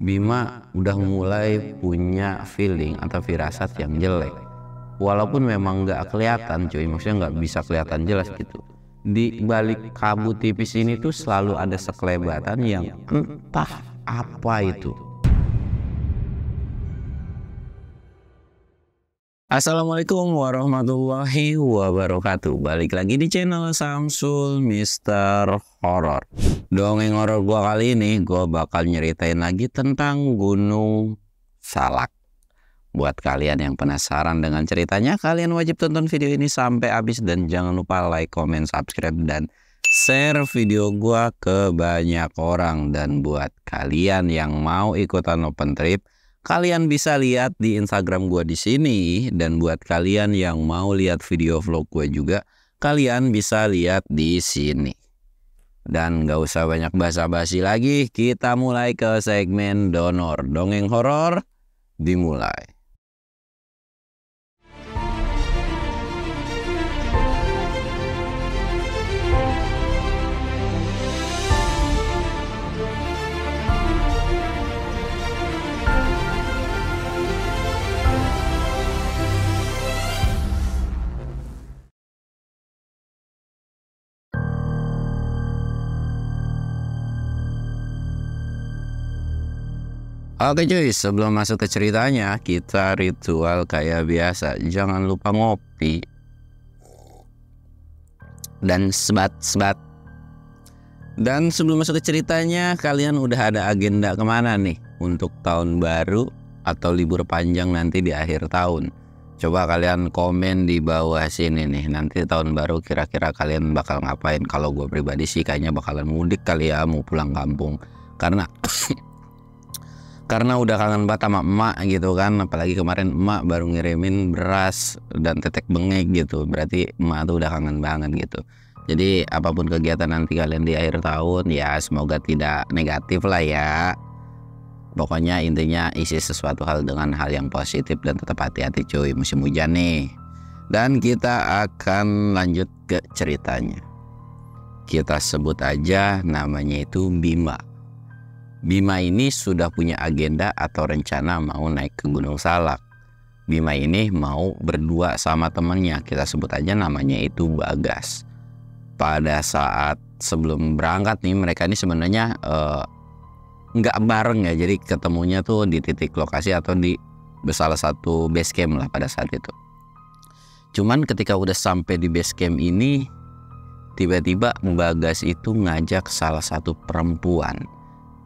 Bima udah mulai punya feeling atau firasat yang jelek. Walaupun memang nggak kelihatan cuy, maksudnya nggak bisa kelihatan jelas gitu. Di balik kabut tipis ini tuh selalu ada sekelebatan yang entah apa itu. Assalamualaikum warahmatullahi wabarakatuh. Balik lagi di channel Samsul Mister Horror. Dongeng horor gua kali ini gua bakal nyeritain lagi tentang Gunung Salak. Buat kalian yang penasaran dengan ceritanya, kalian wajib tonton video ini sampai habis dan jangan lupa like, comment, subscribe dan share video gua ke banyak orang. Dan buat kalian yang mau ikutan open trip, kalian bisa lihat di Instagram gue di sini, dan buat kalian yang mau lihat video vlog gue juga, kalian bisa lihat di sini. Dan gak usah banyak basa-basi lagi, kita mulai ke segmen donor. Dongeng horor dimulai. Oke cuy, sebelum masuk ke ceritanya, kita ritual kayak biasa. Jangan lupa ngopi dan sebat-sebat. Dan sebelum masuk ke ceritanya, kalian udah ada agenda kemana nih untuk tahun baru atau libur panjang nanti di akhir tahun? Coba kalian komen di bawah sini nih. Nanti tahun baru kira-kira kalian bakal ngapain? Kalau gue pribadi sih kayaknya bakalan mudik kali ya, mau pulang kampung. Karena udah kangen banget sama emak gitu kan. Apalagi kemarin emak baru ngirimin beras dan tetek bengek gitu. Berarti emak tuh udah kangen banget gitu. Jadi apapun kegiatan nanti kalian di akhir tahun, ya semoga tidak negatif lah ya. Pokoknya intinya isi sesuatu hal dengan hal yang positif dan tetap hati-hati cuy, musim hujan nih. Dan kita akan lanjut ke ceritanya. Kita sebut aja namanya itu Bima. Bima ini sudah punya agenda atau rencana mau naik ke Gunung Salak. Bima ini mau berdua sama temennya, kita sebut aja namanya itu Bagas. Pada saat sebelum berangkat nih, mereka ini sebenarnya nggak bareng ya, jadi ketemunya tuh di titik lokasi atau di salah satu base camp lah pada saat itu. Cuman ketika udah sampai di base camp ini, tiba-tiba Bagas itu ngajak salah satu perempuan,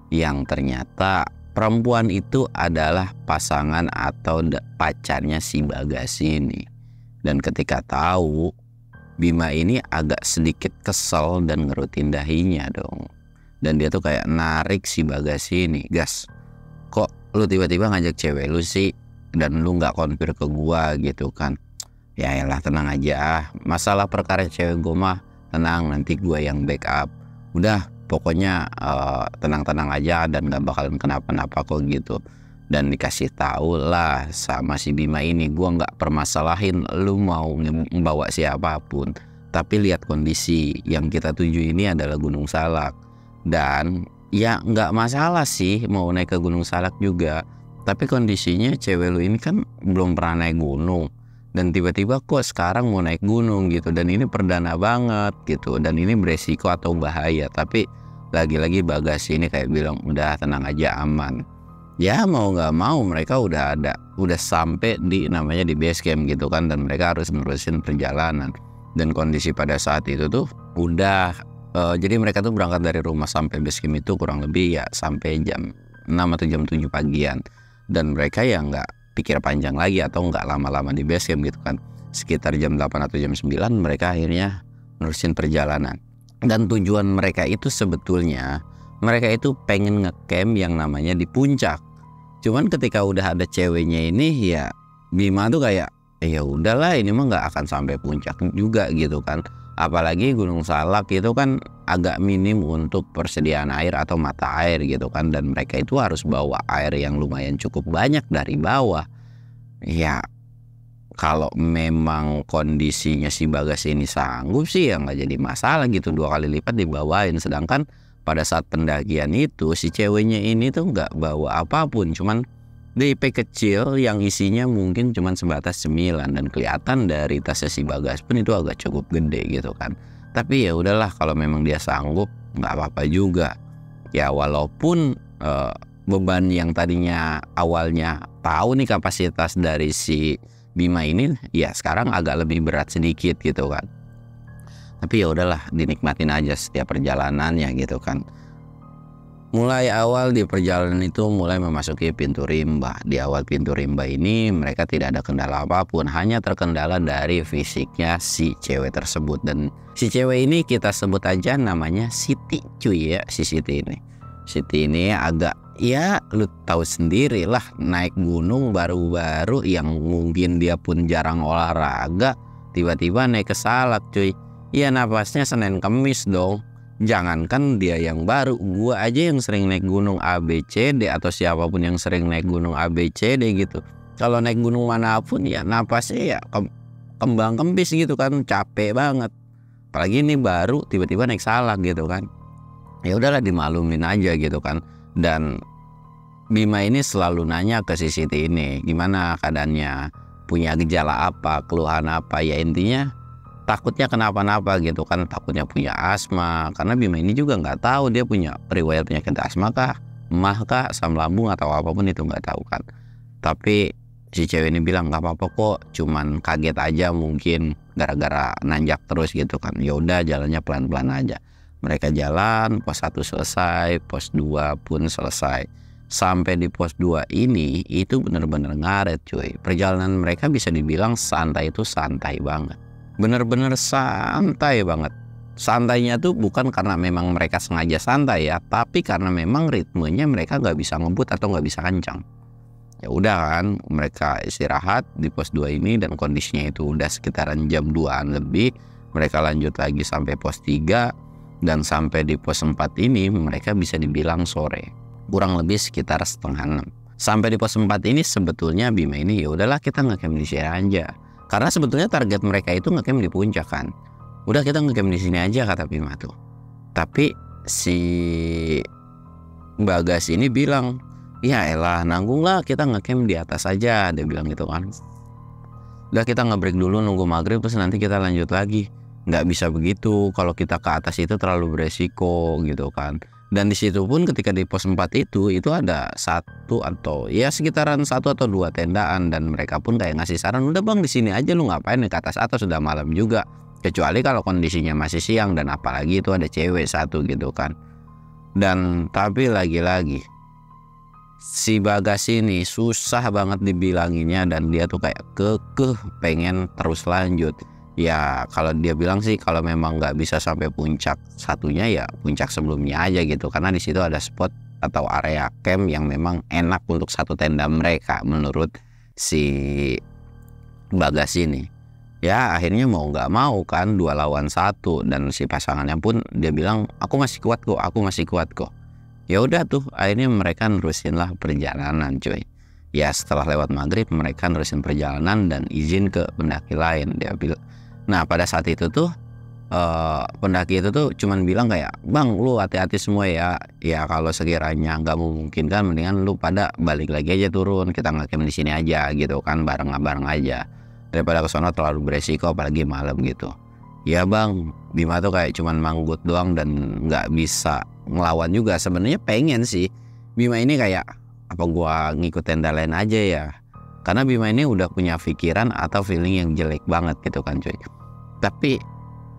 yang ternyata perempuan itu adalah pasangan atau pacarnya si Bagas ini. Dan ketika tahu, Bima ini agak sedikit kesel dan ngerutin dahinya dong. Dan dia tuh kayak narik si Bagas ini, "Gas, kok lu tiba-tiba ngajak cewek lu sih? Dan lu gak konfir ke gua gitu kan?" "Ya elah, tenang aja, masalah perkara cewek gua mah tenang, nanti gua yang backup. Udah, pokoknya tenang-tenang aja dan gak bakalan kenapa-napa kok," gitu. Dan dikasih tahu lah sama si Bima ini, "Gua nggak permasalahin lu mau membawa siapapun, tapi lihat kondisi yang kita tuju ini adalah Gunung Salak. Dan ya nggak masalah sih mau naik ke Gunung Salak juga, tapi kondisinya cewek lu ini kan belum pernah naik gunung, dan tiba-tiba kok sekarang mau naik gunung gitu, dan ini perdana banget gitu, dan ini beresiko atau bahaya." Tapi lagi-lagi Bagas ini kayak bilang, "Udah tenang aja, aman." Ya mau nggak mau mereka udah sampai di namanya di base camp gitu kan, dan mereka harus menerusin perjalanan. Dan kondisi pada saat itu tuh udah jadi mereka tuh berangkat dari rumah sampai base camp itu kurang lebih ya sampai jam 6 atau jam 7 pagian. Dan mereka ya nggak pikir panjang lagi atau nggak lama-lama di base camp gitu kan. Sekitar jam 8 atau jam 9 mereka akhirnya nerusin perjalanan. Dan tujuan mereka itu sebetulnya mereka itu pengen ngecamp yang namanya di puncak. Cuman ketika udah ada ceweknya ini, ya Bima tuh kayak, ya udahlah ini mah nggak akan sampai puncak juga gitu kan. Apalagi Gunung Salak itu kan agak minim untuk persediaan air atau mata air gitu kan, dan mereka itu harus bawa air yang lumayan cukup banyak dari bawah. Ya kalau memang kondisinya si Bagas ini sanggup sih ya nggak jadi masalah gitu, 2 kali lipat dibawain. Sedangkan pada saat pendakian itu si ceweknya ini tuh nggak bawa apapun, cuman DP kecil yang isinya mungkin cuman sebatas cemilan, dan kelihatan dari tasnya si Bagas pun itu agak cukup gede gitu kan. Tapi ya udahlah, kalau memang dia sanggup nggak apa-apa juga. Ya walaupun beban yang tadinya awalnya tahu nih kapasitas dari si Bima ini, ya sekarang agak lebih berat sedikit gitu kan. Tapi ya udahlah, dinikmatin aja setiap perjalanannya gitu kan. Mulai awal di perjalanan itu mulai memasuki pintu rimba. Di awal pintu rimba ini mereka tidak ada kendala apapun, hanya terkendala dari fisiknya si cewek tersebut. Dan si cewek ini kita sebut aja namanya Siti cuy ya. Si Siti ini agak, ya lu tahu sendiri lah, naik gunung baru-baru yang mungkin dia pun jarang olahraga, tiba-tiba naik ke Salak cuy. Ya napasnya Senin Kemis dong. Jangankan dia yang baru, gua aja yang sering naik gunung ABCD atau siapapun yang sering naik gunung ABCD gitu. Kalau naik gunung manapun ya napasnya ya kembang kempis gitu kan, capek banget. Apalagi ini baru tiba-tiba naik Salak gitu kan. Ya udahlah, dimaklumin aja gitu kan. Dan Bima ini selalu nanya ke si Siti ini, gimana keadaannya, punya gejala apa, keluhan apa, ya intinya takutnya kenapa-napa gitu kan, takutnya punya asma, karena Bima ini juga nggak tahu dia punya riwayat penyakit asma kah, emah kah, asam lambung atau apapun itu nggak tahu kan. Tapi si cewek ini bilang nggak apa-apa kok, cuman kaget aja mungkin gara-gara nanjak terus gitu kan. Ya udah, jalannya pelan-pelan aja. Mereka jalan, pos 1 selesai, pos 2 pun selesai. Sampai di pos 2 ini itu bener-bener ngaret cuy. Perjalanan mereka bisa dibilang santai, itu santai banget. Bener-bener santai banget. Santainya tuh bukan karena memang mereka sengaja santai ya, tapi karena memang ritmenya mereka nggak bisa ngebut atau nggak bisa kencang. Ya udah kan, mereka istirahat di pos 2 ini dan kondisinya itu udah sekitaran jam 2-an lebih. Mereka lanjut lagi sampai pos 3, dan sampai di pos 4 ini mereka bisa dibilang sore, kurang lebih sekitar setengah 6. Sampai di pos 4 ini sebetulnya Bima ini ya udahlah, kita ngecamp di sini aja. Karena sebetulnya target mereka itu ngecamp di puncak kan. Udah, kita ngecamp di sini aja kata Bima tuh. Tapi si Bagas ini bilang, ya elah nanggung lah, kita ngecamp di atas aja. Dia bilang gitu kan. Udah, kita nge-break dulu nunggu maghrib terus nanti kita lanjut lagi. Nggak bisa begitu, kalau kita ke atas itu terlalu beresiko gitu kan. Dan di situ pun ketika di pos 4 itu ada satu atau ya sekitaran 1 atau 2 tendaan, dan mereka pun kayak ngasih saran, udah bang di sini aja, lu ngapain nih ke atas atau sudah malam juga, kecuali kalau kondisinya masih siang, dan apalagi itu ada cewek satu gitu kan. Dan tapi lagi-lagi si Bagas ini susah banget dibilanginnya, dan dia tuh kayak kekeh pengen terus lanjut. Ya kalau dia bilang sih, kalau memang nggak bisa sampai puncak satunya ya puncak sebelumnya aja gitu, karena di situ ada spot atau area camp yang memang enak untuk satu tenda mereka menurut si Bagas ini. Ya akhirnya mau nggak mau kan 2 lawan 1, dan si pasangannya pun dia bilang aku masih kuat kok, aku masih kuat kok. Ya udah tuh, akhirnya mereka nerusin lah perjalanan cuy. Ya setelah lewat maghrib mereka nerusin perjalanan dan izin ke pendaki lain. Dia bilang, nah pada saat itu tuh pendaki itu tuh cuman bilang kayak, bang lu hati-hati semua ya. Ya kalau sekiranya nggak memungkinkan, mendingan lu pada balik lagi aja turun, kita ngecamp di sini aja gitu kan, bareng aja, daripada kesana terlalu beresiko apalagi malam gitu. Ya bang, Bima tuh kayak cuman manggut doang dan nggak bisa ngelawan juga. Sebenarnya pengen sih Bima ini kayak, apa gua ngikut tenda lain aja ya, karena Bima ini udah punya pikiran atau feeling yang jelek banget gitu kan cuy. Tapi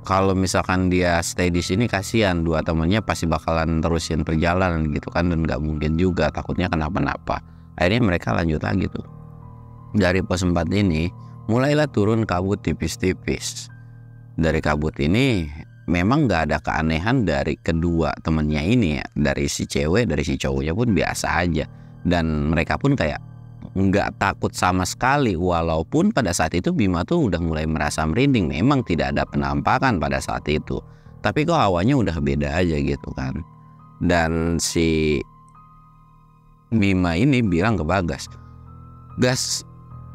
kalau misalkan dia stay di sini kasihan, 2 temennya pasti bakalan terusin perjalanan gitu kan, dan nggak mungkin juga, takutnya kenapa-napa. Akhirnya mereka lanjut lagi tuh. Dari pos 4 ini mulailah turun kabut tipis-tipis. Dari kabut ini memang nggak ada keanehan dari kedua temennya ini ya. Dari si cewek, dari si cowoknya pun biasa aja, dan mereka pun kayak nggak takut sama sekali, walaupun pada saat itu Bima tuh udah mulai merasa merinding. Memang tidak ada penampakan pada saat itu, tapi kok awalnya udah beda aja gitu kan. Dan si Bima ini bilang ke Bagas, gas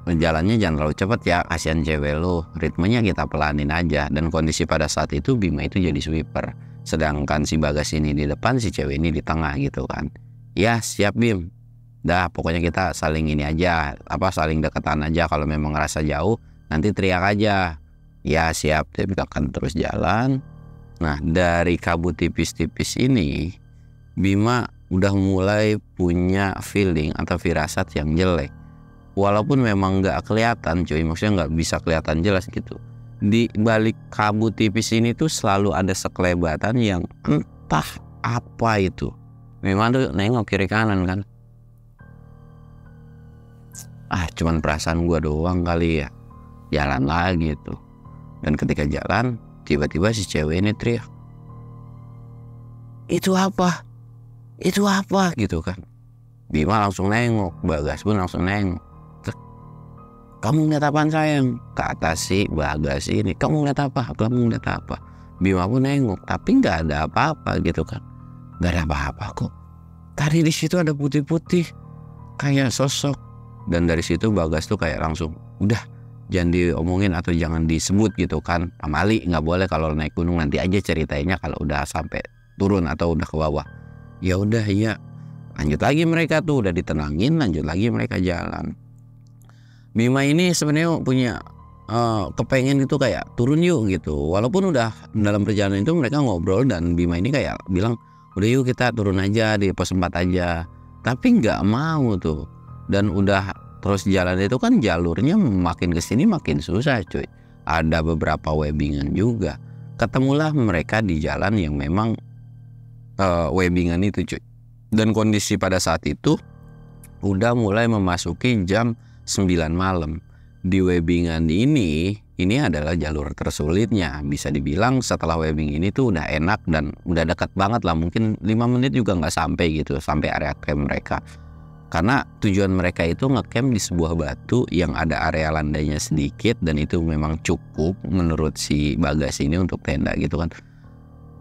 jalannya jangan terlalu cepet ya, kasihan cewek lu, ritmenya kita pelanin aja. Dan kondisi pada saat itu Bima itu jadi sweeper, Sedangkan si Bagas ini di depan, si cewek ini di tengah gitu kan. Ya siap Bim. Dah pokoknya kita saling ini aja, saling deketan aja. Kalau memang ngerasa jauh nanti teriak aja. Ya siap. Dia akan terus jalan. Nah dari kabut tipis-tipis ini Bima udah mulai punya feeling atau firasat yang jelek. Walaupun memang nggak kelihatan cuy, maksudnya nggak bisa kelihatan jelas gitu. Di balik kabut tipis ini tuh selalu ada sekelebatan yang entah apa itu. Memang tuh nengok kiri kanan kan. Cuman perasaan gua doang kali ya. Jalan lagi tuh. Dan ketika jalan, tiba-tiba si cewek ini teriak, Itu apa? Gitu kan. Bima langsung nengok, Bagas pun langsung nengok. Kamu ngeliat apaan sayang? Kata si Bagas ini, kamu ngeliat apa? Bima pun nengok, tapi nggak ada apa-apa gitu kan. Nggak ada apa-apa kok. Tadi di situ ada putih-putih, kayak sosok. Dan dari situ Bagas tuh kayak langsung, udah jangan diomongin atau jangan disebut gitu kan. Pamali nggak boleh kalau naik gunung, nanti aja ceritainnya kalau udah sampai turun atau udah ke bawah. Ya udah iya. Lanjut lagi mereka tuh udah ditenangin, lanjut lagi mereka jalan. Bima ini sebenarnya punya kepengen itu kayak turun yuk gitu. Walaupun udah dalam perjalanan itu mereka ngobrol dan Bima ini kayak bilang udah yuk kita turun aja di pos 4 aja. Tapi nggak mau tuh. Dan udah terus jalan itu kan jalurnya makin kesini makin susah cuy. Ada beberapa webbingan juga. Ketemulah mereka di jalan yang memang webbingan itu cuy. Dan kondisi pada saat itu udah mulai memasuki jam 9 malam. Di webbingan ini adalah jalur tersulitnya. Bisa dibilang setelah webbing ini tuh udah enak dan udah dekat banget lah. Mungkin 5 menit juga nggak sampai gitu, sampai area camp mereka. Karena tujuan mereka itu ngecamp di sebuah batu yang ada area landainya sedikit. Dan itu memang cukup menurut si Bagas ini untuk tenda gitu kan.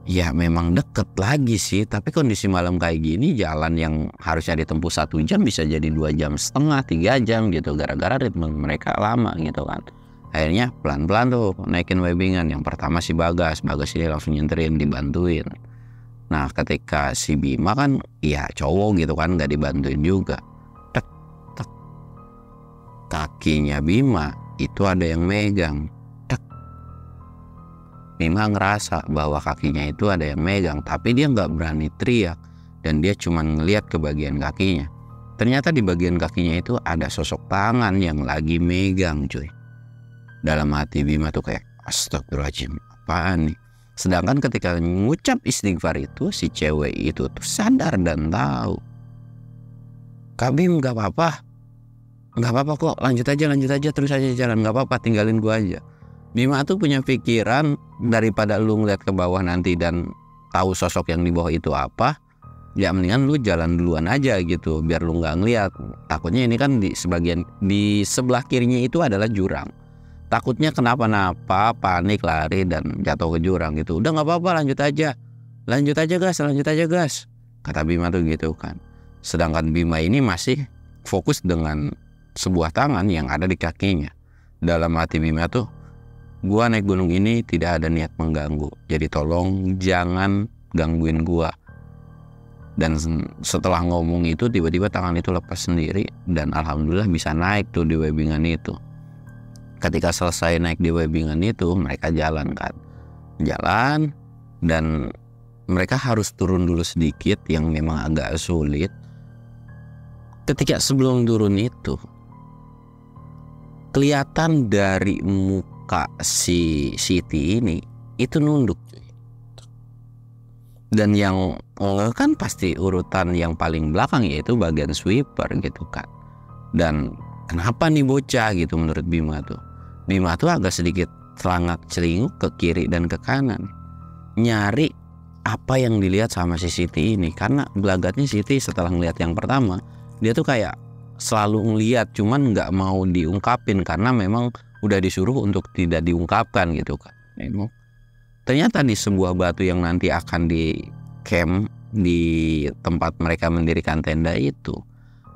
Ya memang deket lagi sih, tapi kondisi malam kayak gini jalan yang harusnya ditempuh 1 jam bisa jadi 2,5 jam, 3 jam gitu, gara-gara ritme mereka lama gitu kan. Akhirnya pelan-pelan tuh naikin webbingan. Yang pertama si Bagas ini langsung nyenterin, dibantuin. Nah ketika si Bima kan ya cowok gitu kan, gak dibantuin juga. Tek, tek. Kakinya Bima itu ada yang megang. Bima ngerasa bahwa kakinya itu ada yang megang, tapi dia nggak berani teriak dan dia cuma ngeliat ke bagian kakinya. Ternyata di bagian kakinya itu ada sosok tangan yang lagi megang cuy. Dalam hati Bima tuh kayak astagfirullahaladzim, apaan nih? Sedangkan ketika ngucap istighfar itu si cewek itu tuh sadar dan tahu. Kak Bim nggak apa-apa kok, lanjut aja terus aja jalan, nggak apa-apa, tinggalin gua aja. Bima tuh punya pikiran daripada lu ngeliat ke bawah nanti dan tahu sosok yang di bawah itu apa, ya mendingan lu jalan duluan aja gitu biar lu nggak ngeliat. Takutnya ini kan di sebelah kirinya itu adalah jurang. Takutnya kenapa-napa, panik, lari dan jatuh ke jurang gitu. Udah nggak apa-apa, lanjut aja gas. Kata Bima tuh gitu kan. Sedangkan Bima ini masih fokus dengan sebuah tangan yang ada di kakinya. Dalam hati Bima tuh, gua naik gunung ini tidak ada niat mengganggu, jadi tolong jangan gangguin gua. Dan setelah ngomong itu tiba-tiba tangan itu lepas sendiri dan alhamdulillah bisa naik tuh di webbingan itu. Ketika selesai naik di webbingan itu mereka jalan dan mereka harus turun dulu sedikit yang memang agak sulit. Ketika sebelum turun itu kelihatan dari muka si Siti ini itu nunduk cuy. Dan yang kan pasti urutan yang paling belakang yaitu bagian sweeper gitu kan. Dan kenapa nih bocah gitu menurut Bima tuh. Bima tuh agak sedikit selangak celinguk ke kiri dan ke kanan, nyari apa yang dilihat sama si Siti ini. Karena gelagatnya Siti setelah ngeliat yang pertama, dia tuh kayak selalu ngeliat cuman nggak mau diungkapin karena memang udah disuruh untuk tidak diungkapkan gitu kan. Ternyata di sebuah batu yang nanti akan di camp di tempat mereka mendirikan tenda itu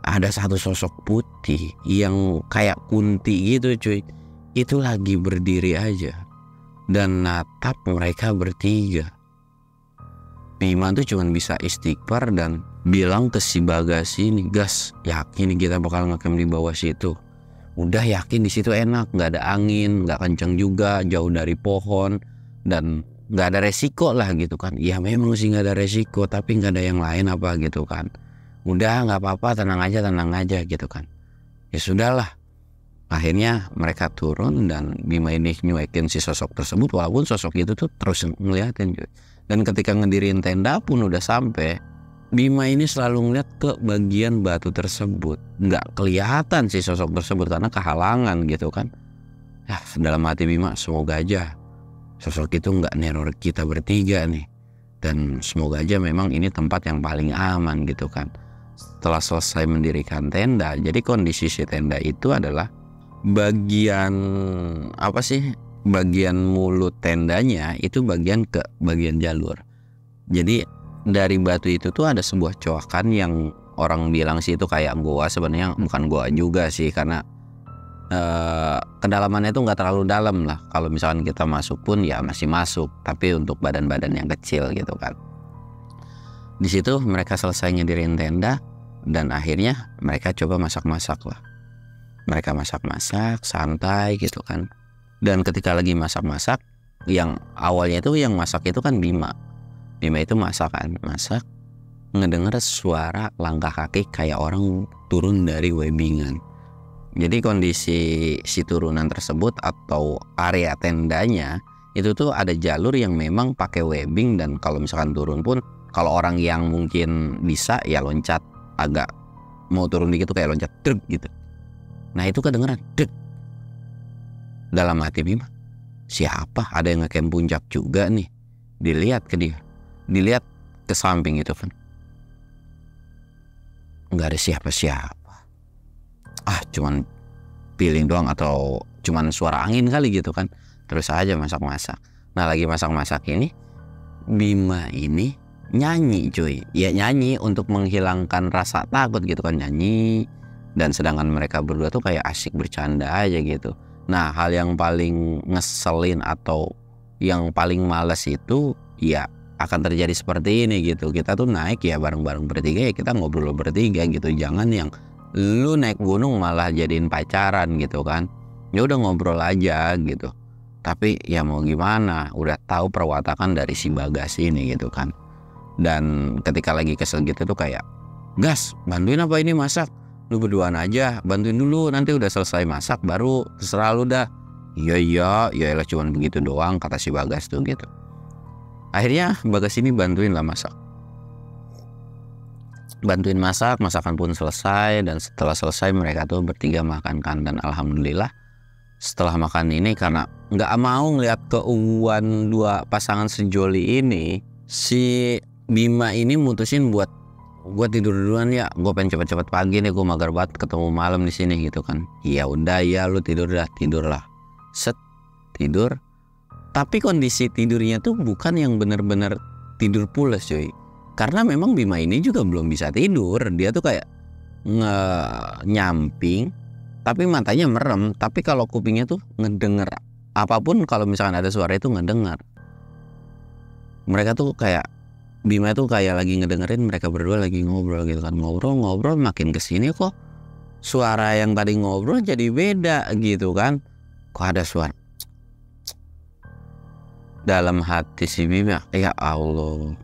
ada satu sosok putih yang kayak kunti gitu cuy. Itu lagi berdiri aja dan natap mereka bertiga. Bima tuh cuman bisa istighfar dan bilang ke si Bagas ini, gas, yakin kita bakal ngecamp di bawah situ. Udah yakin di situ enak, nggak ada angin, nggak kenceng juga, jauh dari pohon, dan nggak ada resiko lah gitu kan. Ya memang sih nggak ada resiko, tapi nggak ada yang lain apa gitu kan. Udah nggak apa-apa, tenang aja gitu kan. Ya sudahlah. Akhirnya mereka turun dan Bima ini nyuekin si sosok tersebut, walaupun sosok itu tuh terus ngeliatin cuy. Dan ketika ngedirin tenda pun udah sampai, Bima ini selalu ngeliat ke bagian batu tersebut. Nggak kelihatan si sosok tersebut karena kehalangan gitu kan. Ya dalam hati Bima, semoga aja sosok itu nggak neror kita bertiga nih. Dan semoga aja memang ini tempat yang paling aman gitu kan. Setelah selesai mendirikan tenda, jadi kondisi si tenda itu adalah bagian bagian mulut tendanya itu bagian ke bagian jalur. Jadi dari batu itu tuh ada sebuah coakan yang orang bilang sih itu kayak goa, sebenarnya bukan goa juga sih karena kedalamannya itu nggak terlalu dalam lah. Kalau misalkan kita masuk pun ya masih masuk, tapi untuk badan-badan yang kecil gitu kan. Di situ mereka selesai ngedirin tenda dan akhirnya mereka coba masak-masak lah. Mereka masak-masak santai gitu kan. Dan ketika lagi masak-masak, yang awalnya itu yang masak itu kan Bima itu masak ngedenger suara langkah kaki kayak orang turun dari webbingan. Jadi kondisi si turunan tersebut atau area tendanya itu tuh ada jalur yang memang pakai webbing, dan kalau misalkan turun pun kalau orang yang mungkin bisa ya loncat, agak mau turun dikit tuh kayak loncat druk gitu. Nah itu kedengeran dek. Dalam hati Bima, siapa? Ada yang ngecamp puncak juga nih. Dilihat ke samping itu kan, nggak ada siapa-siapa. Cuman feeling doang atau cuman suara angin kali gitu kan. Terus aja masak-masak. Nah lagi masak-masak ini, Bima ini nyanyi cuy. Ya nyanyi untuk menghilangkan rasa takut gitu kan, nyanyi. Dan sedangkan mereka berdua tuh kayak asik bercanda aja gitu. Nah hal yang paling ngeselin atau yang paling males itu ya akan terjadi seperti ini gitu. Kita tuh naik ya bareng-bareng bertiga, ya kita ngobrol bertiga gitu. Jangan yang lu naik gunung malah jadiin pacaran gitu kan. Ya udah ngobrol aja gitu. Tapi ya mau gimana, udah tahu perwatakan dari si Bagas ini gitu kan. Dan ketika lagi kesel gitu tuh kayak, gas bantuin apa ini masak, lu berduaan aja, bantuin dulu, nanti udah selesai masak baru terserah lu dah. Iya lah cuman begitu doang kata si Bagas tuh gitu. Akhirnya Bagas ini bantuin lah masak. Masakan pun selesai, dan setelah selesai mereka tuh bertiga makan kan. Dan alhamdulillah setelah makan ini, karena nggak mau ngeliat keuuan dua pasangan sejoli ini, si Bima ini mutusin buat gue tidur duluan ya, gue pengen cepet-cepet pagi nih, gue mager banget ketemu malam di sini gitu kan. Ya udah ya lu tidur lah. Set tidur. Tapi kondisi tidurnya tuh bukan yang bener-bener tidur pules cuy. Karena memang Bima ini juga belum bisa tidur. Dia tuh kayak nyamping, tapi matanya merem. Tapi kalau kupingnya tuh ngedenger apapun, kalau misalkan ada suara itu ngedenger. Mereka tuh kayak, Bima tuh kayak lagi ngedengerin mereka berdua lagi ngobrol gitu kan. Ngobrol makin kesini kok suara yang tadi ngobrol jadi beda gitu kan. Kok ada suara. Dalam hati si Bima, ya Allah,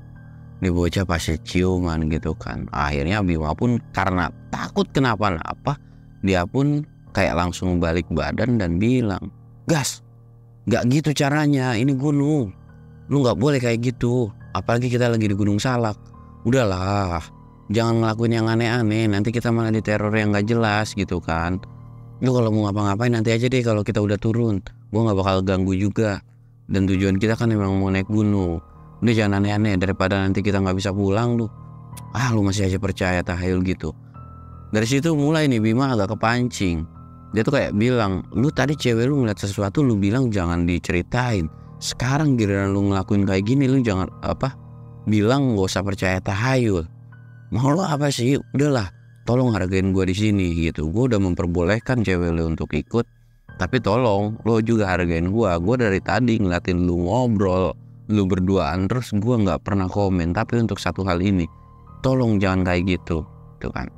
ini bocah pasti ciuman gitu kan. Akhirnya Bima pun karena takut kenapa-napa, dia pun kayak langsung balik badan dan bilang, gas, gak gitu caranya, ini gunung, lu gak boleh kayak gitu, apalagi kita lagi di Gunung Salak. Udahlah, jangan ngelakuin yang aneh-aneh, nanti kita malah diteror yang gak jelas gitu kan. Lu kalau mau ngapa-ngapain nanti aja deh kalau kita udah turun, gua gak bakal ganggu juga. Dan tujuan kita kan memang mau naik gunung. Udah jangan aneh-aneh, daripada nanti kita gak bisa pulang lu. Lu masih aja percaya tahayul gitu. Dari situ mulai nih Bima agak kepancing. Dia tuh kayak bilang, lu tadi cewek lu ngeliat sesuatu, lu bilang jangan diceritain. Sekarang giliran lu ngelakuin kayak gini, lu jangan bilang gak usah percaya tahayul. Mau lo apa sih? Udahlah, tolong hargain gue di sini gitu. Gue udah memperbolehkan cewek lu untuk ikut, tapi tolong lo juga hargain gue. Gue dari tadi ngeliatin lu ngobrol, lu berduaan terus gua nggak pernah komen, tapi untuk satu hal ini tolong jangan kayak gitu kan.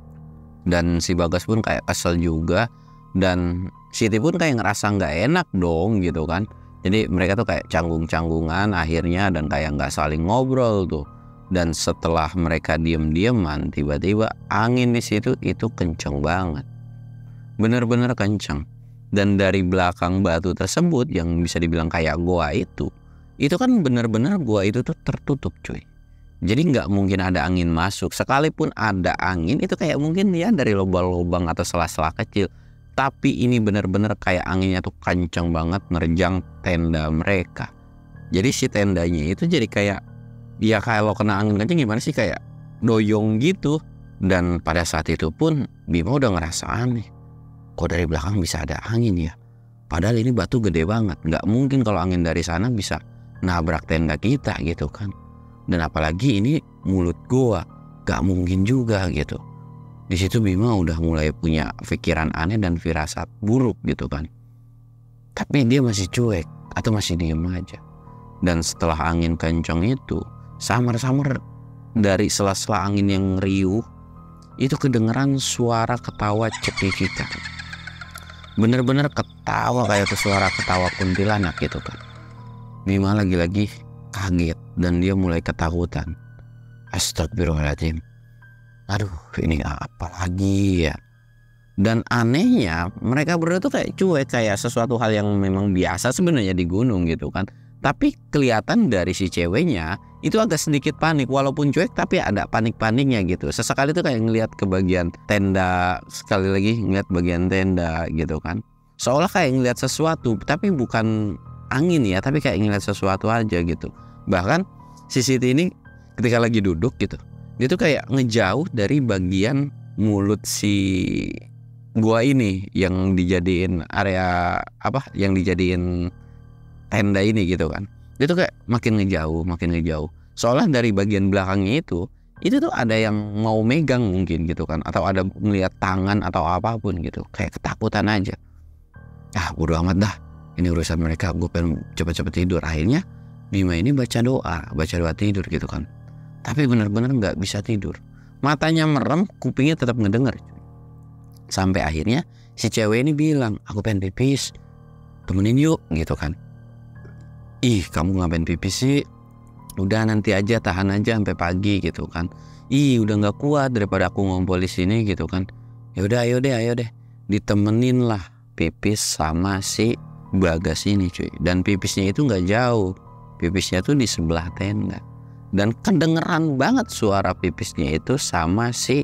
Dan si Bagas pun kayak kesel juga, dan Siti pun kayak ngerasa nggak enak dong gitu kan. Jadi mereka tuh kayak canggung-canggungan akhirnya, dan kayak nggak saling ngobrol tuh. Dan setelah mereka diem-dieman, tiba-tiba angin di situ itu kenceng banget, bener-bener kenceng. Dan dari belakang batu tersebut yang bisa dibilang kayak goa itu kan bener-bener goa itu tuh tertutup cuy. Jadi nggak mungkin ada angin masuk. Sekalipun ada angin itu kayak mungkin ya dari lubang-lubang atau sela-sela kecil. Tapi ini bener-bener kayak anginnya tuh kenceng banget nerjang tenda mereka. Jadi si tendanya itu jadi kayak, ya kalau kena angin kenceng gimana sih, kayak doyong gitu. Dan pada saat itu pun Bima udah ngerasa aneh, kok dari belakang bisa ada angin ya, padahal ini batu gede banget, nggak mungkin kalau angin dari sana bisa nabrak tenda kita gitu kan. Dan apalagi ini mulut goa, nggak mungkin juga gitu. Di situ Bima udah mulai punya pikiran aneh dan firasat buruk gitu kan. Tapi dia masih cuek atau masih diem aja. Dan setelah angin kencang itu, samar-samar dari sela-sela angin yang riuh itu kedengeran suara ketawa cekikikan. Bener-bener ketawa kayak suara ketawa kuntilanak gitu kan. Bima lagi-lagi kaget dan dia mulai ketakutan. Astagfirullahaladzim. Aduh, ini apa lagi ya? Dan anehnya mereka berdua tuh kayak cuek, kayak sesuatu hal yang memang biasa sebenarnya di gunung gitu kan. Tapi kelihatan dari si ceweknya itu agak sedikit panik, walaupun cuek tapi ada panik-paniknya gitu. Sesekali tuh kayak ngelihat ke bagian tenda, sekali lagi ngelihat bagian tenda gitu kan. Seolah kayak ngelihat sesuatu, tapi bukan angin ya, tapi kayak ngelihat sesuatu aja gitu. Bahkan si Siti ini ketika lagi duduk gitu, dia tuh kayak ngejauh dari bagian mulut si gua ini yang dijadiin area apa, yang dijadiin tenda ini gitu kan. Dia tuh kayak makin ngejauh. Seolah dari bagian belakangnya itu tuh ada yang mau megang mungkin gitu kan, atau ada melihat tangan atau apapun gitu, kayak ketakutan aja. Ah, bodo amat dah, ini urusan mereka, gue pengen cepet-cepet tidur. Akhirnya Bima ini baca doa tidur gitu kan. Tapi benar-benar nggak bisa tidur, matanya merem, kupingnya tetap ngedenger. Sampai akhirnya si cewek ini bilang, aku pengen pipis, temenin yuk gitu kan. Ih, kamu ngapain pipis sih? Udah nanti aja, tahan aja sampai pagi gitu kan. Ih, udah nggak kuat daripada aku ngompol di sini gitu kan. Ya udah, ayo deh, ditemenin lah pipis sama si Bagas ini cuy. Dan pipisnya itu nggak jauh, pipisnya tuh di sebelah tenda. Dan kedengeran banget suara pipisnya itu sama si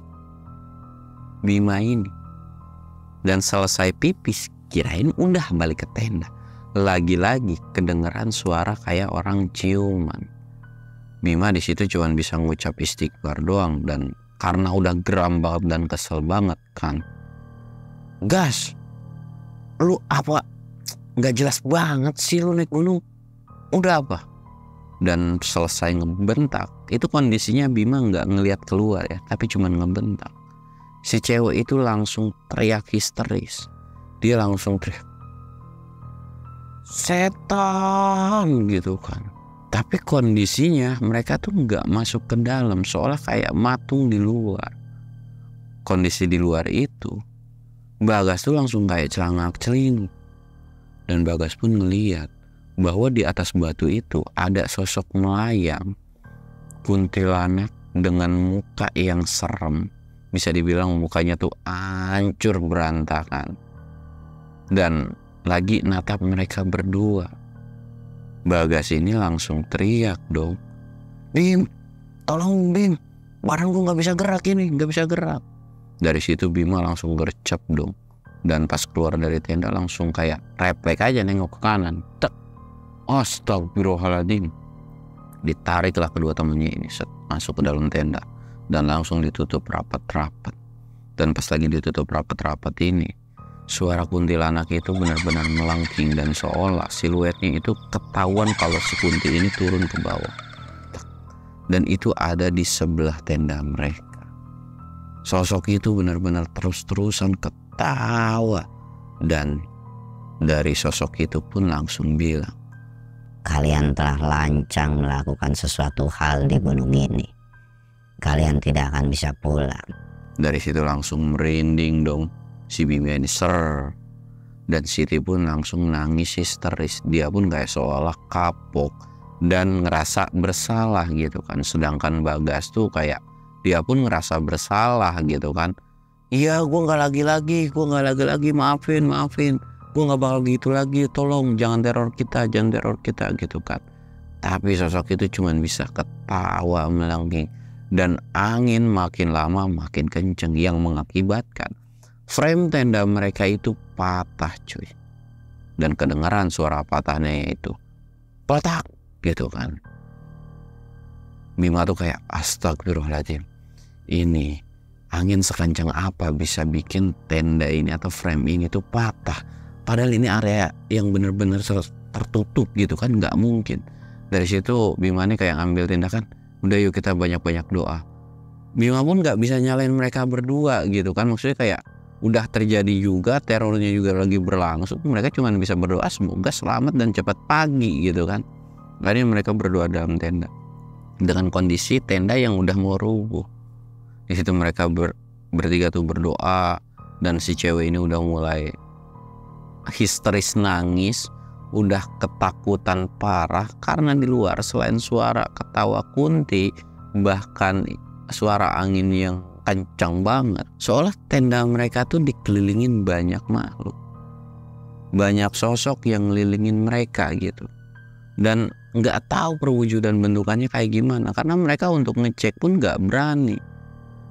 Bima ini. Dan selesai pipis, kirain udah balik ke tenda, lagi-lagi kedengeran suara kayak orang ciuman. Bima di situ cuma bisa ngucap istighfar doang, dan karena udah geram banget dan kesel banget kan. Gas, lu apa? Nggak jelas banget sih lu naik gunung. Udah apa? Dan selesai ngebentak, itu kondisinya Bima nggak ngelihat keluar ya, tapi cuma ngebentak. Si cewek itu langsung teriak histeris. Dia langsung teriak, setan gitu kan. Tapi kondisinya mereka tuh nggak masuk ke dalam, seolah kayak matung di luar. Kondisi di luar itu, Bagas tuh langsung kayak celangak-celinguk. Dan Bagas pun ngeliat bahwa di atas batu itu ada sosok melayang, kuntilanak dengan muka yang serem. Bisa dibilang mukanya tuh hancur berantakan. Dan lagi natap mereka berdua. Bagas ini langsung teriak dong, Bim, tolong Bim, badan gue gak bisa gerak ini, gak bisa gerak. Dari situ Bima langsung gercep dong. Dan pas keluar dari tenda langsung kayak refleks aja nengok ke kanan. Tek. Astagfirullahaladzim. Ditariklah kedua temannya ini masuk ke dalam tenda. Dan langsung ditutup rapat-rapat. Dan pas lagi ditutup rapat-rapat ini, suara kuntilanak itu benar-benar melengking. Dan seolah siluetnya itu ketahuan kalau si kunti ini turun ke bawah. Dan itu ada di sebelah tenda mereka. Sosok itu benar-benar terus-terusan ketawa. Dan dari sosok itu pun langsung bilang, kalian telah lancang melakukan sesuatu hal di gunung ini. Kalian tidak akan bisa pulang. Dari situ langsung merinding dong si Bima ini, dan Siti pun langsung nangis histeris. Dia pun kayak seolah kapok dan ngerasa bersalah gitu kan. Sedangkan Bagas tuh kayak dia pun ngerasa bersalah gitu kan. Iya, gue nggak lagi, maafin, gue nggak bakal gitu lagi, tolong jangan teror kita gitu kan. Tapi sosok itu cuma bisa ketawa melengking, dan angin makin lama makin kenceng yang mengakibatkan frame tenda mereka itu patah cuy. Dan kedengaran suara patahnya itu petak gitu kan. Bima tuh kayak astagfirullahaladzim, ini angin sekencang apa bisa bikin tenda ini atau frame ini tuh patah, padahal ini area yang bener-bener tertutup gitu kan, nggak mungkin. Dari situ Bima nih kayak ngambil tindakan, udah yuk kita banyak-banyak doa. Bima pun nggak bisa nyalain mereka berdua gitu kan, maksudnya kayak udah terjadi juga, terornya juga lagi berlangsung, mereka cuma bisa berdoa semoga selamat dan cepat pagi gitu kan. Akhirnya mereka berdoa dalam tenda dengan kondisi tenda yang udah mau rubuh. Di situ mereka bertiga tuh berdoa, dan si cewek ini udah mulai histeris nangis, udah ketakutan parah karena di luar selain suara ketawa Kunti, bahkan suara angin yang kencang banget, seolah tenda mereka tuh dikelilingin banyak makhluk, banyak sosok yang ngelilingin mereka gitu. Dan nggak tahu perwujudan bentukannya kayak gimana, karena mereka untuk ngecek pun nggak berani.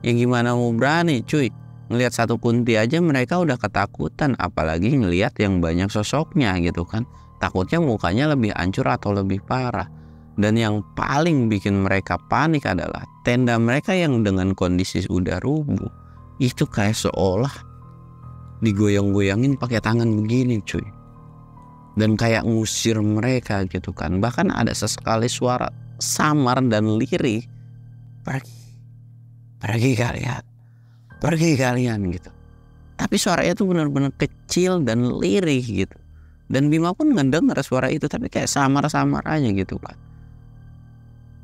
Ya gimana mau berani cuy, ngelihat satu Kunti aja mereka udah ketakutan, apalagi ngelihat yang banyak sosoknya gitu kan. Takutnya mukanya lebih hancur atau lebih parah. Dan yang paling bikin mereka panik adalah tenda mereka yang dengan kondisi udah rubuh itu kayak seolah digoyang-goyangin pakai tangan begini cuy, dan kayak ngusir mereka gitu kan. Bahkan ada sesekali suara samar dan lirih, pergi kalian gitu. Tapi suaranya tuh benar-benar kecil dan lirih gitu. Dan Bima pun ngedengar suara itu, tapi kayak samar-samar aja gitu kan.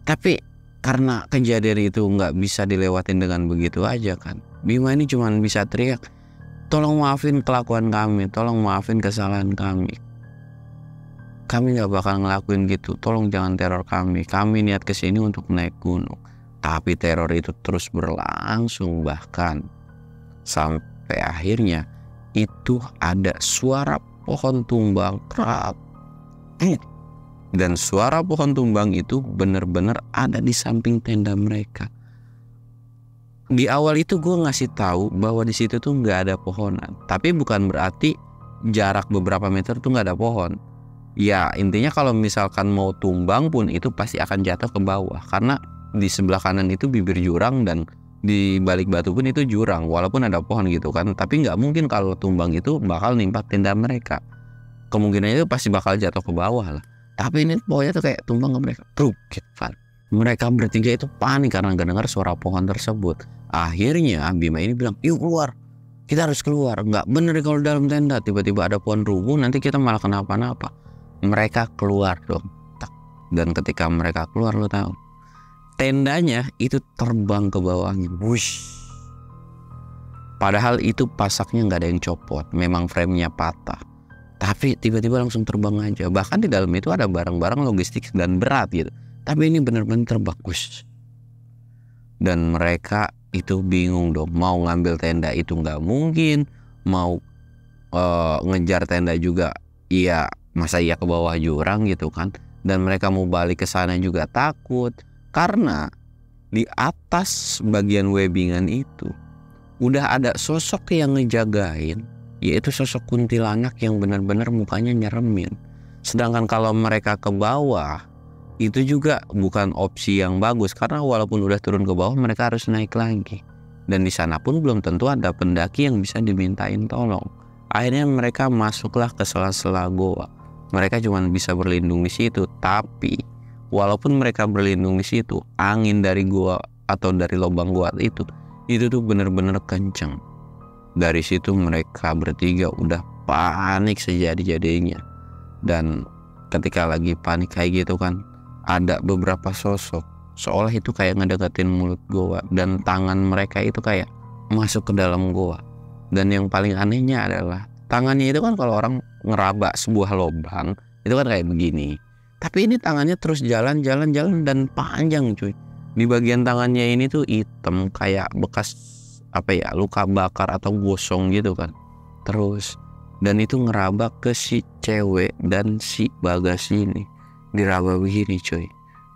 Tapi karena kejadian itu nggak bisa dilewatin dengan begitu aja kan, Bima ini cuma bisa teriak, tolong maafin kelakuan kami, tolong maafin kesalahan kami nggak bakal ngelakuin gitu, tolong jangan teror kami niat kesini untuk naik gunung. Tapi teror itu terus berlangsung, bahkan sampai akhirnya itu ada suara pohon tumbang kerap. Dan suara pohon tumbang itu benar-benar ada di samping tenda mereka. Di awal itu gue ngasih tahu bahwa di situ tuh nggak ada pohonan, tapi bukan berarti jarak beberapa meter tuh nggak ada pohon. Ya intinya kalau misalkan mau tumbang pun itu pasti akan jatuh ke bawah, karena di sebelah kanan itu bibir jurang dan di balik batu pun itu jurang, walaupun ada pohon gitu kan. Tapi nggak mungkin kalau tumbang itu bakal nimpa tenda mereka, kemungkinannya itu pasti bakal jatuh ke bawah lah. Tapi ini pohonnya tuh kayak tumbang ke mereka. Mereka bertiga itu panik karena gak dengar suara pohon tersebut. Akhirnya Bima ini bilang, yuk keluar, kita harus keluar. Nggak bener kalau dalam tenda tiba-tiba ada pohon rubuh, nanti kita malah kenapa-napa. Mereka keluar dong. Dan ketika mereka keluar, lo tahu, tendanya itu terbang ke bawahnya. Wush. Padahal itu pasaknya nggak ada yang copot, memang framenya patah. Tapi tiba-tiba langsung terbang aja. Bahkan di dalam itu ada barang-barang logistik dan berat gitu. Tapi ini benar-benar terbang. Wush. Dan mereka itu bingung dong. Mau ngambil tenda itu nggak mungkin. Mau ngejar tenda juga, iya masa iya ke bawah jurang gitu kan. Dan mereka mau balik ke sana juga takut. Karena di atas bagian webbingan itu udah ada sosok yang ngejagain, yaitu sosok kuntilanak yang benar-benar mukanya nyeremin. Sedangkan kalau mereka ke bawah itu juga bukan opsi yang bagus, karena walaupun udah turun ke bawah mereka harus naik lagi, dan di sana pun belum tentu ada pendaki yang bisa dimintain tolong. Akhirnya mereka masuklah ke sela-sela goa. Mereka cuma bisa berlindung di situ, tapi walaupun mereka berlindung di situ, angin dari goa atau dari lubang goa itu tuh benar-benar kencang. Dari situ mereka bertiga udah panik sejadi-jadinya. Dan ketika lagi panik kayak gitu kan, ada beberapa sosok seolah itu kayak ngedeketin mulut gua dan tangan mereka itu kayak masuk ke dalam gua. Dan yang paling anehnya adalah tangannya itu kan kalau orang ngeraba sebuah lubang itu kan kayak begini, tapi ini tangannya terus jalan dan panjang cuy. Di bagian tangannya ini tuh hitam kayak bekas luka bakar atau gosong gitu kan. Terus dan itu ngeraba ke si cewek dan si Bagas ini, diraba begini cuy.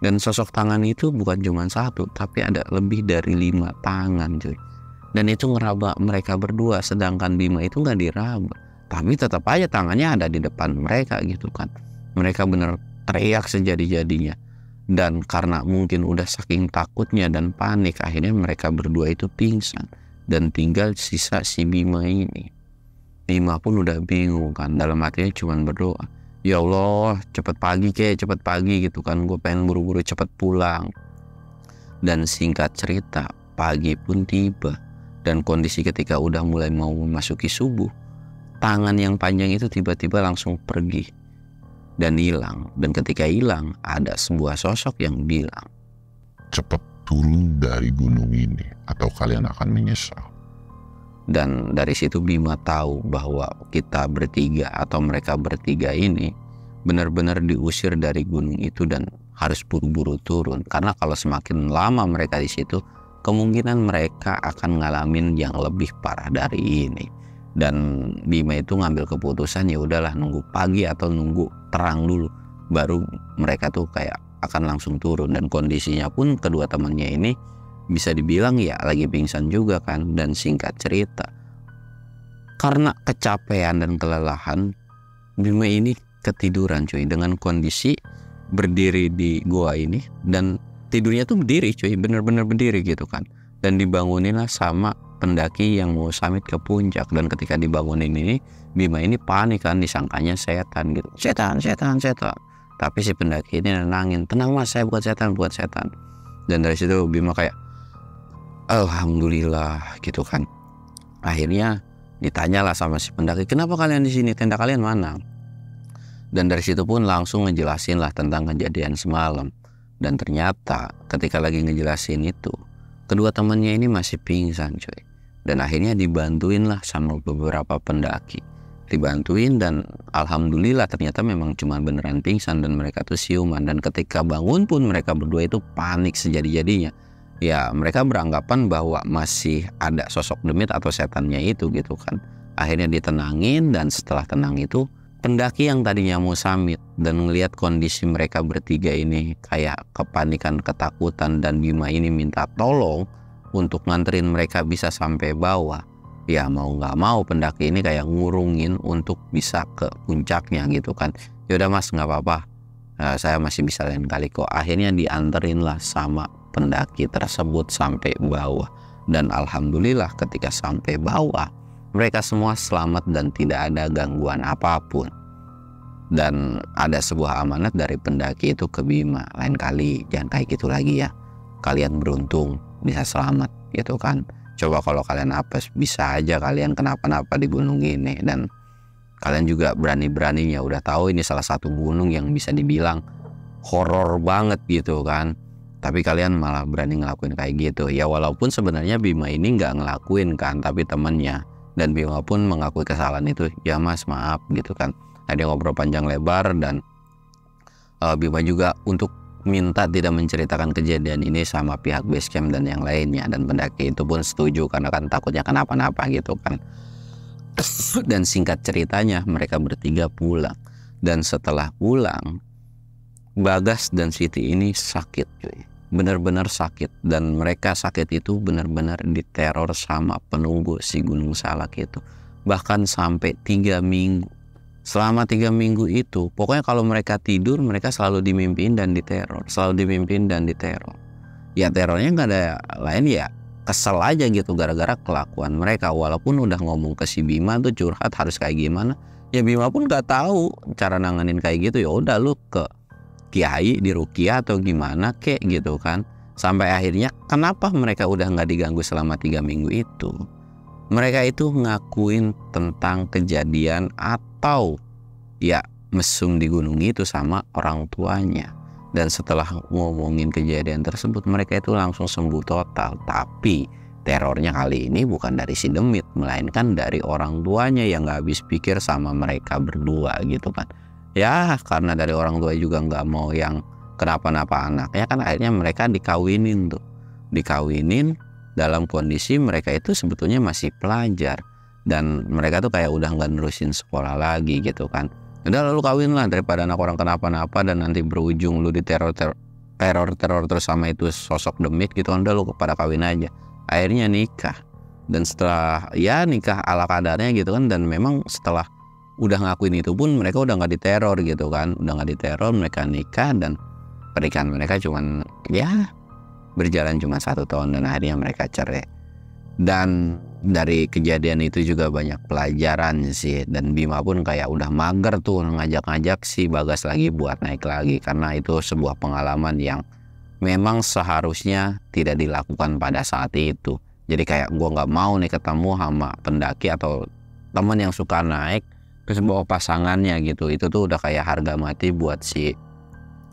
Dan sosok tangan itu bukan cuma satu, tapi ada lebih dari 5 tangan cuy. Dan itu ngeraba mereka berdua, sedangkan Bima itu nggak diraba, tapi tetap aja tangannya ada di depan mereka gitu kan. Mereka bener teriak sejadi-jadinya. Dan karena mungkin udah saking takutnya dan panik, akhirnya mereka berdua itu pingsan. Dan tinggal sisa si Bima ini. Bima pun udah bingung kan, dalam hatinya cuman berdoa, ya Allah cepet pagi gitu kan, gue pengen buru-buru cepet pulang. Dan singkat cerita, pagi pun tiba. Dan kondisi ketika udah mulai mau memasuki subuh, tangan yang panjang itu tiba-tiba langsung pergi dan hilang. Dan ketika hilang, ada sebuah sosok yang bilang, cepat turun dari gunung ini atau kalian akan menyesal. Dan dari situ Bima tahu bahwa kita bertiga atau mereka bertiga ini benar-benar diusir dari gunung itu dan harus buru-buru turun. Karena kalau semakin lama mereka di situ, kemungkinan mereka akan ngalamin yang lebih parah dari ini. Dan Bima itu ngambil keputusan, ya udahlah nunggu pagi atau nunggu terang dulu, baru mereka tuh kayak akan langsung turun. Dan kondisinya pun kedua temannya ini bisa dibilang ya lagi pingsan juga kan. Dan singkat cerita, karena kecapean dan kelelahan, Bima ini ketiduran cuy, dengan kondisi berdiri di gua ini. Dan tidurnya tuh berdiri cuy, bener-bener berdiri gitu kan. Dan dibangunin lah sama pendaki yang mau summit ke puncak. Dan ketika dibangunin ini, Bima ini panik kan, disangkanya setan gitu. Setan. Tapi si pendaki ini nenangin, tenang mas, saya bukan setan. Dan dari situ Bima kayak alhamdulillah gitu kan. Akhirnya ditanyalah sama si pendaki, kenapa kalian di sini, tenda kalian mana? Dan dari situ pun langsung ngejelasin lah tentang kejadian semalam. Dan ternyata ketika lagi ngejelasin itu, kedua temannya ini masih pingsan cuy. Dan akhirnya dibantuin lah sama beberapa pendaki. Dibantuin dan alhamdulillah ternyata memang cuma beneran pingsan dan mereka tuh siuman. Dan ketika bangun pun mereka berdua itu panik sejadi-jadinya. Ya mereka beranggapan bahwa masih ada sosok demit atau setannya itu gitu kan. Akhirnya ditenangin, dan setelah tenang itu pendaki yang tadinya mau summit dan melihat kondisi mereka bertiga ini kayak kepanikan, ketakutan, dan Bima ini minta tolong untuk nganterin mereka bisa sampai bawah. Ya mau nggak mau pendaki ini kayak ngurungin untuk bisa ke puncaknya gitu kan. Yaudah mas, nggak apa-apa, saya masih bisa lain kali kok. Akhirnya dianterin lah sama pendaki tersebut sampai bawah. Dan alhamdulillah ketika sampai bawah, mereka semua selamat dan tidak ada gangguan apapun. Dan ada sebuah amanat dari pendaki itu ke Bima, lain kali jangan kayak gitu lagi ya. Kalian beruntung bisa selamat gitu kan. Coba kalau kalian apes, bisa aja kalian kenapa-napa di gunung ini. Dan kalian juga berani-beraninya udah tahu ini salah satu gunung yang bisa dibilang horor banget gitu kan. Tapi kalian malah berani ngelakuin kayak gitu. Ya walaupun sebenarnya Bima ini nggak ngelakuin kan, tapi temennya. Dan Bima pun mengakui kesalahan itu. Ya mas maaf gitu kan. Ada ngobrol panjang lebar. Dan Bima juga untuk minta tidak menceritakan kejadian ini sama pihak base camp dan yang lainnya. Dan pendaki itu pun setuju karena kan takutnya kenapa-napa gitu kan. Dan singkat ceritanya mereka bertiga pulang. Dan setelah pulang, Bagas dan Siti ini sakit cuy, benar-benar sakit. Dan mereka sakit itu benar-benar diteror sama penunggu si Gunung Salak itu. Bahkan sampai 3 minggu. Selama 3 minggu itu pokoknya kalau mereka tidur, mereka selalu dimimpiin dan diteror. Ya terornya gak ada lain ya kesel aja gitu gara-gara kelakuan mereka. Walaupun udah ngomong ke si Bima tuh curhat harus kayak gimana, ya Bima pun gak tahu cara nanganin kayak gitu. Ya udah lu ke kiai di ruqyah atau gimana kek gitu kan. Sampai akhirnya kenapa mereka udah nggak diganggu selama 3 minggu itu, mereka itu ngakuin tentang kejadian atau ya mesum di gunung itu sama orang tuanya. Dan setelah ngomongin kejadian tersebut, mereka itu langsung sembuh total. Tapi terornya kali ini bukan dari si demit, melainkan dari orang tuanya yang gak habis pikir sama mereka berdua gitu kan. Ya karena dari orang tua juga gak mau yang kenapa-napa anaknya kan, akhirnya mereka dikawinin tuh. Dikawinin dalam kondisi mereka itu sebetulnya masih pelajar. Dan mereka tuh kayak udah gak nerusin sekolah lagi gitu kan. Udah lalu kawin lah, daripada anak orang kenapa-napa dan nanti berujung lu di teror terus sama itu sosok demit gitu kan. Udah lu pada kawin aja. Akhirnya nikah. Dan setelah ya nikah ala kadarnya gitu kan. Dan memang setelah udah ngakuin itu pun mereka udah gak diteror gitu kan. Udah gak diteror, mereka nikah dan pernikahan mereka cuman ya berjalan cuma 1 tahun dan akhirnya mereka cerai. Dan dari kejadian itu juga banyak pelajaran sih. Dan Bima pun kayak udah mager tuh ngajak-ngajak si Bagas lagi buat naik lagi. Karena itu sebuah pengalaman yang memang seharusnya tidak dilakukan pada saat itu. Jadi kayak gua gak mau nih ketemu sama pendaki atau temen yang suka naik terus bawa pasangannya gitu. Itu tuh udah kayak harga mati buat si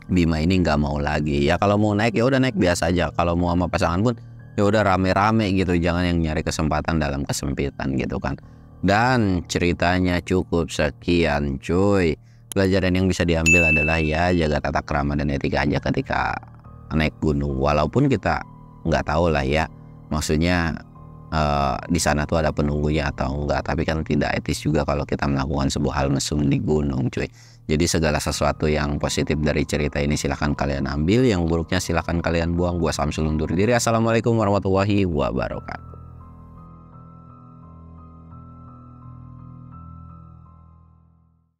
Bima ini gak mau lagi. Ya kalau mau naik ya udah naik biasa aja. Kalau mau sama pasangan pun ya udah rame-rame gitu, jangan yang nyari kesempatan dalam kesempitan gitu kan. Dan ceritanya cukup sekian cuy. Pelajaran yang bisa diambil adalah ya jaga tata krama dan etika aja ketika naik gunung. Walaupun kita nggak tahu lah ya, maksudnya di sana tuh ada penunggunya atau enggak, tapi kan tidak etis juga kalau kita melakukan sebuah hal mesum di gunung cuy. Jadi segala sesuatu yang positif dari cerita ini silahkan kalian ambil, yang buruknya silahkan kalian buang. Gua Samsul undur diri. Assalamualaikum warahmatullahi wabarakatuh.